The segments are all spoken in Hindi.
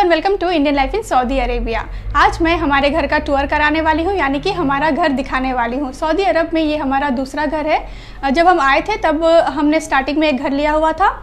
And welcome to Indian life in Saudi Arabia. आज मैं हमारे घर का टूर कराने वाली हूँ, यानी कि हमारा घर दिखाने वाली हूँ। सऊदी अरब में ये हमारा दूसरा घर है। जब हम आए थे तब हमने स्टार्टिंग में एक घर लिया हुआ था,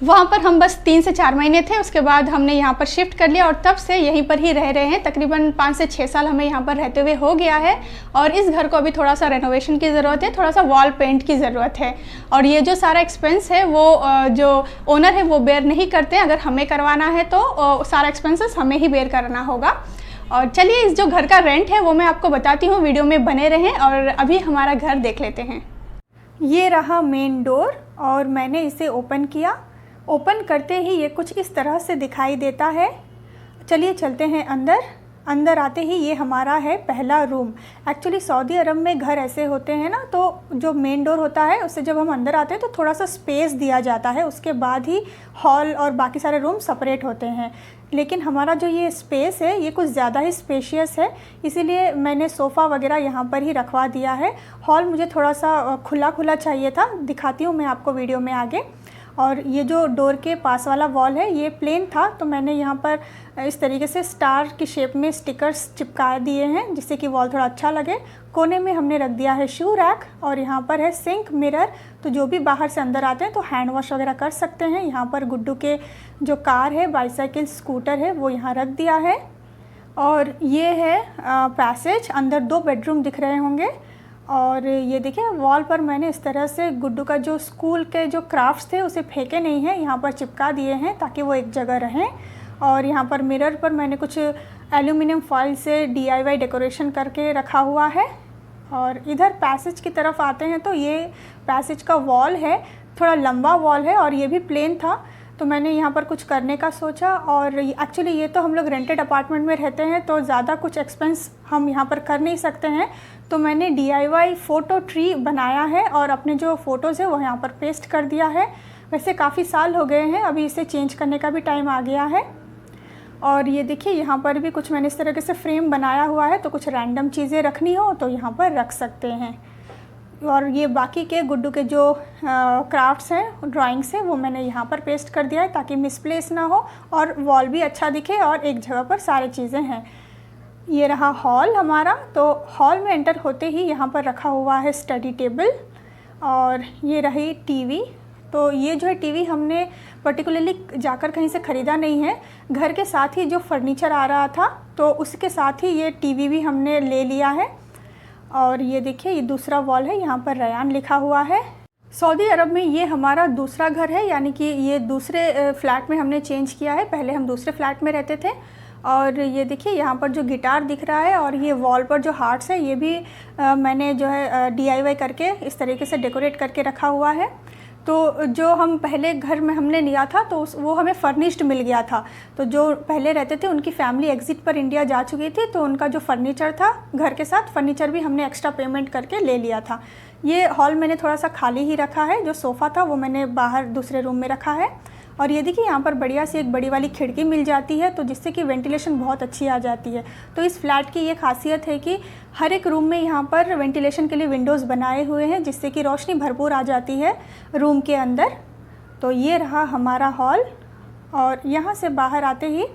वहाँ पर हम बस 3 से 4 महीने थे। उसके बाद हमने यहाँ पर शिफ्ट कर लिया और तब से यहीं पर ही रह रहे हैं। तकरीबन 5 से 6 साल हमें यहाँ पर रहते हुए हो गया है। और इस घर को अभी थोड़ा सा रेनोवेशन की ज़रूरत है, थोड़ा सा वॉल पेंट की ज़रूरत है। और ये जो सारा एक्सपेंस है वो जो ओनर है वो बेयर नहीं करते। अगर हमें करवाना है तो सारा एक्सपेंसेस हमें ही बेयर करना होगा। और चलिए इस जो घर का रेंट है वो मैं आपको बताती हूँ, वीडियो में बने रहें। और अभी हमारा घर देख लेते हैं। ये रहा मेन डोर और मैंने इसे ओपन किया। ओपन करते ही ये कुछ इस तरह से दिखाई देता है। चलिए चलते हैं अंदर। अंदर आते ही ये हमारा है पहला रूम। एक्चुअली सऊदी अरब में घर ऐसे होते हैं ना, तो जो मेन डोर होता है उससे जब हम अंदर आते हैं तो थोड़ा सा स्पेस दिया जाता है, उसके बाद ही हॉल और बाकी सारे रूम सेपरेट होते हैं। लेकिन हमारा जो ये स्पेस है ये कुछ ज़्यादा ही स्पेशियस है, इसीलिए मैंने सोफ़ा वगैरह यहाँ पर ही रखवा दिया है। हॉल मुझे थोड़ा सा खुला खुला चाहिए था, दिखाती हूँ मैं आपको वीडियो में आगे। और ये जो डोर के पास वाला वॉल है ये प्लेन था, तो मैंने यहाँ पर इस तरीके से स्टार की शेप में स्टिकर्स चिपका दिए हैं जिससे कि वॉल थोड़ा अच्छा लगे। कोने में हमने रख दिया है शू रैक और यहाँ पर है सिंक मिरर, तो जो भी बाहर से अंदर आते हैं तो हैंड वॉश वगैरह कर सकते हैं। यहाँ पर गुड्डू के जो कार है, बाईसाइकिल, स्कूटर है वो यहाँ रख दिया है। और ये है पैसेज, अंदर 2 बेडरूम दिख रहे होंगे। और ये देखिए वॉल पर मैंने इस तरह से गुड्डू का जो स्कूल के जो क्राफ्ट्स थे उसे फेंके नहीं हैं, यहाँ पर चिपका दिए हैं ताकि वो एक जगह रहें। और यहाँ पर मिरर पर मैंने कुछ एल्यूमिनियम फॉइल से DIY डेकोरेशन करके रखा हुआ है। और इधर पैसेज की तरफ आते हैं तो ये पैसेज का वॉल है, थोड़ा लंबा वॉल है और ये भी प्लेन था, तो मैंने यहाँ पर कुछ करने का सोचा। और एक्चुअली ये तो हम लोग रेंटेड अपार्टमेंट में रहते हैं तो ज़्यादा कुछ एक्सपेंस हम यहाँ पर कर नहीं सकते हैं, तो मैंने DIY फ़ोटो ट्री बनाया है और अपने जो फ़ोटोज़ है वो यहाँ पर पेस्ट कर दिया है। वैसे काफ़ी साल हो गए हैं, अभी इसे चेंज करने का भी टाइम आ गया है। और ये देखिए यहाँ पर भी कुछ मैंने इस तरीके से फ्रेम बनाया हुआ है, तो कुछ रैंडम चीज़ें रखनी हो तो यहाँ पर रख सकते हैं। और ये बाकी के गुड्डू के जो क्राफ्ट्स हैं, ड्राइंग्स हैं, वो मैंने यहाँ पर पेस्ट कर दिया है ताकि मिसप्लेस ना हो और वॉल भी अच्छा दिखे और एक जगह पर सारी चीज़ें हैं। ये रहा हॉल हमारा। तो हॉल में एंटर होते ही यहाँ पर रखा हुआ है स्टडी टेबल और ये रही टीवी। तो ये जो है टीवी हमने पर्टिकुलरली जाकर कहीं से ख़रीदा नहीं है, घर के साथ ही जो फर्नीचर आ रहा था तो उसके साथ ही ये टीवी भी हमने ले लिया है। और ये देखिए ये दूसरा वॉल है, यहाँ पर रयान लिखा हुआ है। सऊदी अरब में ये हमारा दूसरा घर है, यानी कि ये दूसरे फ्लैट में हमने चेंज किया है। पहले हम दूसरे फ्लैट में रहते थे। और ये देखिए यहाँ पर जो गिटार दिख रहा है और ये वॉल पर जो हार्ट्स है ये भी मैंने जो है DIY करके इस तरीके से डेकोरेट करके रखा हुआ है। तो जो हम पहले घर में हमने लिया था तो वो हमें फर्निश्ड मिल गया था, तो जो पहले रहते थे उनकी फैमिली एग्ज़िट पर इंडिया जा चुकी थी, तो उनका जो फर्नीचर था घर के साथ फर्नीचर भी हमने एक्स्ट्रा पेमेंट करके ले लिया था। ये हॉल मैंने थोड़ा सा खाली ही रखा है, जो सोफ़ा था वो मैंने बाहर दूसरे रूम में रखा है। और ये देखिए यहाँ पर बढ़िया सी एक बड़ी वाली खिड़की मिल जाती है, तो जिससे कि वेंटिलेशन बहुत अच्छी आ जाती है। तो इस फ्लैट की ये खासियत है कि हर एक रूम में यहाँ पर वेंटिलेशन के लिए विंडोज़ बनाए हुए हैं, जिससे कि रोशनी भरपूर आ जाती है रूम के अंदर। तो ये रहा हमारा हॉल। और यहाँ से बाहर आते ही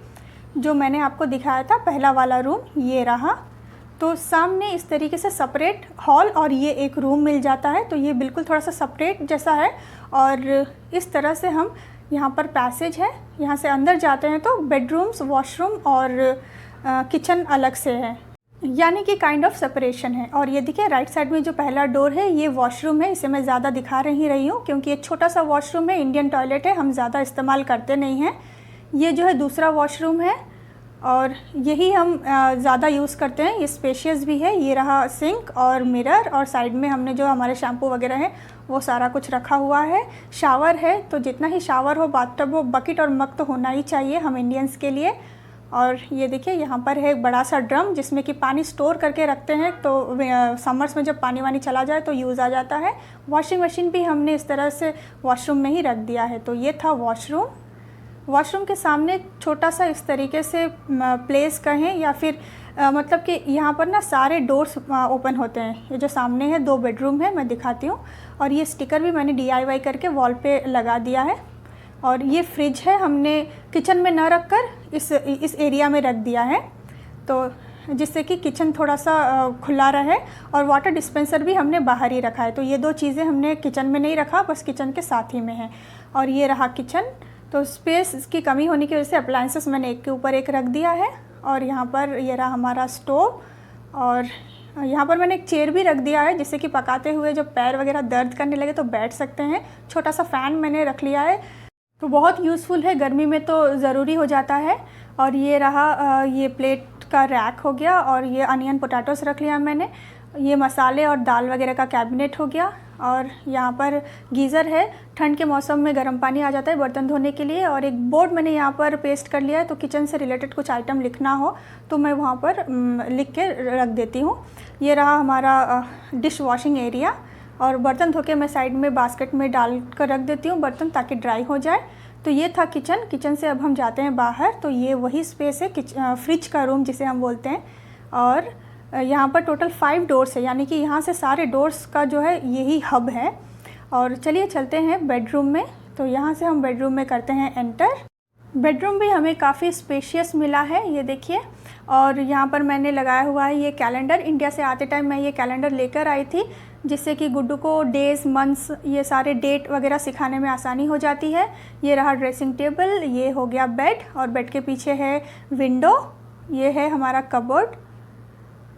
जो मैंने आपको दिखाया था पहला वाला रूम ये रहा। तो सामने इस तरीके से सेपरेट हॉल और ये एक रूम मिल जाता है, तो ये बिल्कुल थोड़ा सा सेपरेट जैसा है। और इस तरह से हम यहाँ पर पैसेज है, यहाँ से अंदर जाते हैं तो बेडरूम्स, वॉशरूम और किचन अलग से है, यानी कि काइंड ऑफ सेपरेशन है। और ये देखिए राइट साइड में जो पहला डोर है ये वॉशरूम है, इसे मैं ज़्यादा दिखा रही हूँ क्योंकि ये छोटा सा वॉशरूम है, इंडियन टॉयलेट है, हम ज़्यादा इस्तेमाल करते नहीं हैं। ये जो है दूसरा वॉशरूम है और यही हम ज़्यादा यूज़ करते हैं, ये स्पेशियस भी है। ये रहा सिंक और मिरर और साइड में हमने जो हमारे शैम्पू वगैरह है वो सारा कुछ रखा हुआ है। शावर है, तो जितना ही शावर हो, बाथटब हो, बकेट और मग तो होना ही चाहिए हम इंडियंस के लिए। और ये देखिए यहाँ पर है एक बड़ा सा ड्रम जिसमें कि पानी स्टोर करके रखते हैं, तो समर्स में जब पानी वानी चला जाए तो यूज़ आ जाता है। वॉशिंग मशीन भी हमने इस तरह से वॉशरूम में ही रख दिया है। तो ये था वॉशरूम। वॉशरूम के सामने छोटा सा इस तरीके से प्लेस कहें या फिर मतलब कि यहाँ पर ना सारे डोर्स ओपन होते हैं। ये जो सामने है 2 बेडरूम है, मैं दिखाती हूँ। और ये स्टिकर भी मैंने DIY करके वॉल पे लगा दिया है। और ये फ्रिज है, हमने किचन में न रखकर इस एरिया में रख दिया है, तो जिससे कि किचन थोड़ा सा खुला रहे। और वाटर डिस्पेंसर भी हमने बाहर ही रखा है, तो ये दो चीज़ें हमने किचन में नहीं रखा, बस किचन के साथ ही में है। और ये रहा किचन। तो स्पेस की कमी होने की वजह से अप्लायंसेस मैंने एक के ऊपर एक रख दिया है। और यहाँ पर ये रहा हमारा स्टोव, और यहाँ पर मैंने एक चेयर भी रख दिया है, जिससे कि पकाते हुए जब पैर वगैरह दर्द करने लगे तो बैठ सकते हैं। छोटा सा फ़ैन मैंने रख लिया है, तो बहुत यूज़फुल है, गर्मी में तो ज़रूरी हो जाता है। और ये रहा ये प्लेट का रैक हो गया, और ये अनियन पोटैटोस रख लिया मैंने। ये मसाले और दाल वगैरह का कैबिनेट हो गया। और यहाँ पर गीज़र है, ठंड के मौसम में गर्म पानी आ जाता है बर्तन धोने के लिए। और एक बोर्ड मैंने यहाँ पर पेस्ट कर लिया है, तो किचन से रिलेटेड कुछ आइटम लिखना हो तो मैं वहाँ पर लिख के रख देती हूँ। ये रहा हमारा डिश वॉशिंग एरिया, और बर्तन धो के मैं साइड में बास्केट में डाल कर रख देती हूँ बर्तन, ताकि ड्राई हो जाए। तो ये था किचन। किचन से अब हम जाते हैं बाहर, तो ये वही स्पेस है फ्रिज का रूम जिसे हम बोलते हैं। और यहाँ पर टोटल 5 डोर्स है, यानी कि यहाँ से सारे डोर्स का जो है यही हब है। और चलिए चलते हैं बेडरूम में। तो यहाँ से हम बेडरूम में करते हैं एंटर। बेडरूम भी हमें काफ़ी स्पेशियस मिला है, ये देखिए। और यहाँ पर मैंने लगाया हुआ है ये कैलेंडर। इंडिया से आते टाइम मैं ये कैलेंडर लेकर आई थी, जिससे कि गुड्डू को डेज़, मंथ्स, ये सारे डेट वगैरह सिखाने में आसानी हो जाती है। ये रहा ड्रेसिंग टेबल, ये हो गया बेड, और बेड के पीछे है विंडो। ये है हमारा कबोर्ड,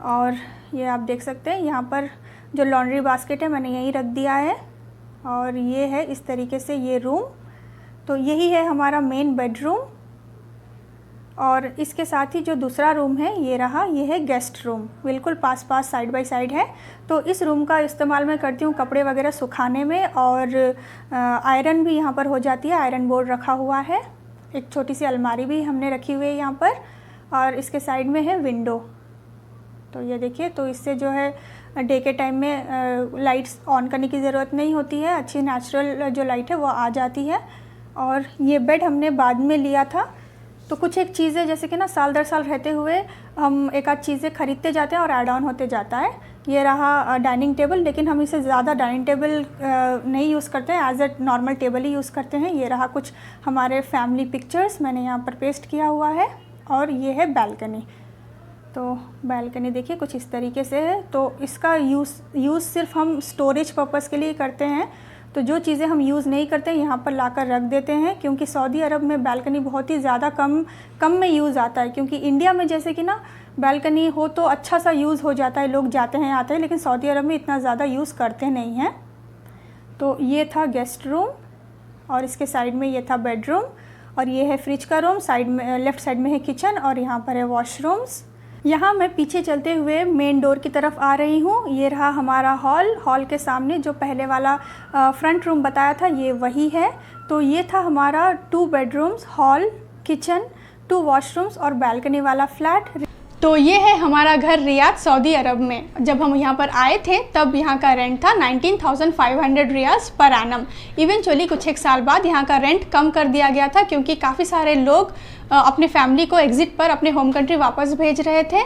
और ये आप देख सकते हैं यहाँ पर जो लॉन्ड्री बास्केट है मैंने यहीं रख दिया है। और ये है इस तरीके से ये रूम। तो यही है हमारा मेन बेडरूम। और इसके साथ ही जो दूसरा रूम है ये रहा, ये है गेस्ट रूम, बिल्कुल पास पास साइड बाय साइड है। तो इस रूम का इस्तेमाल मैं करती हूँ कपड़े वगैरह सुखाने में, और आयरन भी यहाँ पर हो जाती है। आयरन बोर्ड रखा हुआ है, एक छोटी सी अलमारी भी हमने रखी हुई है यहाँ पर, और इसके साइड में है विंडो। तो ये देखिए, तो इससे जो है डे के टाइम में लाइट्स ऑन करने की ज़रूरत नहीं होती है, अच्छी नेचुरल जो लाइट है वो आ जाती है। और ये बेड हमने बाद में लिया था, तो कुछ एक चीज़ें जैसे कि ना साल दर साल रहते हुए हम एक आध चीज़ें खरीदते जाते हैं और ऐड ऑन होते जाता है। ये रहा डाइनिंग टेबल, लेकिन हम इसे ज़्यादा डाइनिंग टेबल नहीं यूज़ करते हैं, एज ए नॉर्मल टेबल ही यूज़ करते हैं। ये रहा कुछ हमारे फैमिली पिक्चर्स मैंने यहाँ पर पेस्ट किया हुआ है। और ये है बैल्कनी। तो बैल्कनी देखिए कुछ इस तरीके से है। तो इसका यूज़ सिर्फ हम स्टोरेज पर्पज़ के लिए करते हैं। तो जो चीज़ें हम यूज़ नहीं करते यहाँ पर लाकर रख देते हैं, क्योंकि सऊदी अरब में बैल्कनी बहुत ही ज़्यादा कम में यूज़ आता है। क्योंकि इंडिया में जैसे कि ना बैल्कनी हो तो अच्छा सा यूज़ हो जाता है, लोग जाते हैं आते हैं, लेकिन सऊदी अरब में इतना ज़्यादा यूज़ करते नहीं हैं। तो ये था गेस्ट रूम, और इसके साइड में ये था बेडरूम, और ये है फ्रिज का रूम। साइड में लेफ़्ट साइड में है किचन, और यहाँ पर है वॉशरूम्स। यहाँ मैं पीछे चलते हुए मेन डोर की तरफ आ रही हूँ। ये रहा हमारा हॉल के सामने जो पहले वाला फ्रंट रूम बताया था ये वही है। तो ये था हमारा 2 बेडरूम्स, हॉल, किचन, 2 वॉशरूम्स और बैल्कनी वाला फ्लैट। तो ये है हमारा घर रियाद सऊदी अरब में। जब हम यहाँ पर आए थे तब यहाँ का रेंट था 19,500 रियाल्स पर एनम। इवेंचुअली कुछ एक साल बाद यहाँ का रेंट कम कर दिया गया था, क्योंकि काफ़ी सारे लोग अपने फैमिली को एग्ज़िट पर अपने होम कंट्री वापस भेज रहे थे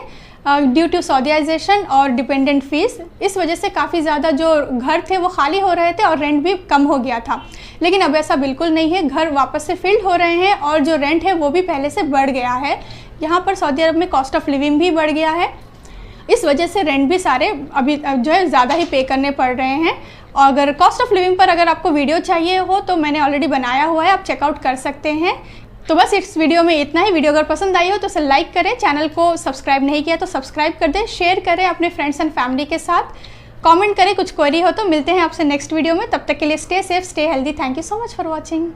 ड्यू टू सऊदीआइजेशन और डिपेंडेंट फीस। इस वजह से काफ़ी ज़्यादा जो घर थे वो खाली हो रहे थे और रेंट भी कम हो गया था। लेकिन अब ऐसा बिल्कुल नहीं है, घर वापस से फिल्ड हो रहे हैं और जो रेंट है वो भी पहले से बढ़ गया है। यहाँ पर सऊदी अरब में कॉस्ट ऑफ लिविंग भी बढ़ गया है, इस वजह से रेंट भी सारे अभी जो है ज़्यादा ही पे करने पड़ रहे हैं। और अगर कॉस्ट ऑफ लिविंग पर अगर आपको वीडियो चाहिए हो तो मैंने ऑलरेडी बनाया हुआ है, आप चेकआउट कर सकते हैं। तो बस इस वीडियो में इतना ही। वीडियो अगर पसंद आई हो तो इसे लाइक करें, चैनल को सब्सक्राइब नहीं किया तो सब्सक्राइब कर दें, शेयर करें अपने फ्रेंड्स एंड फैमिली के साथ, कमेंट करें, कुछ क्वेरी हो तो। मिलते हैं आपसे नेक्स्ट वीडियो में, तब तक के लिए stay safe, stay healthy. Thank you so much for watching.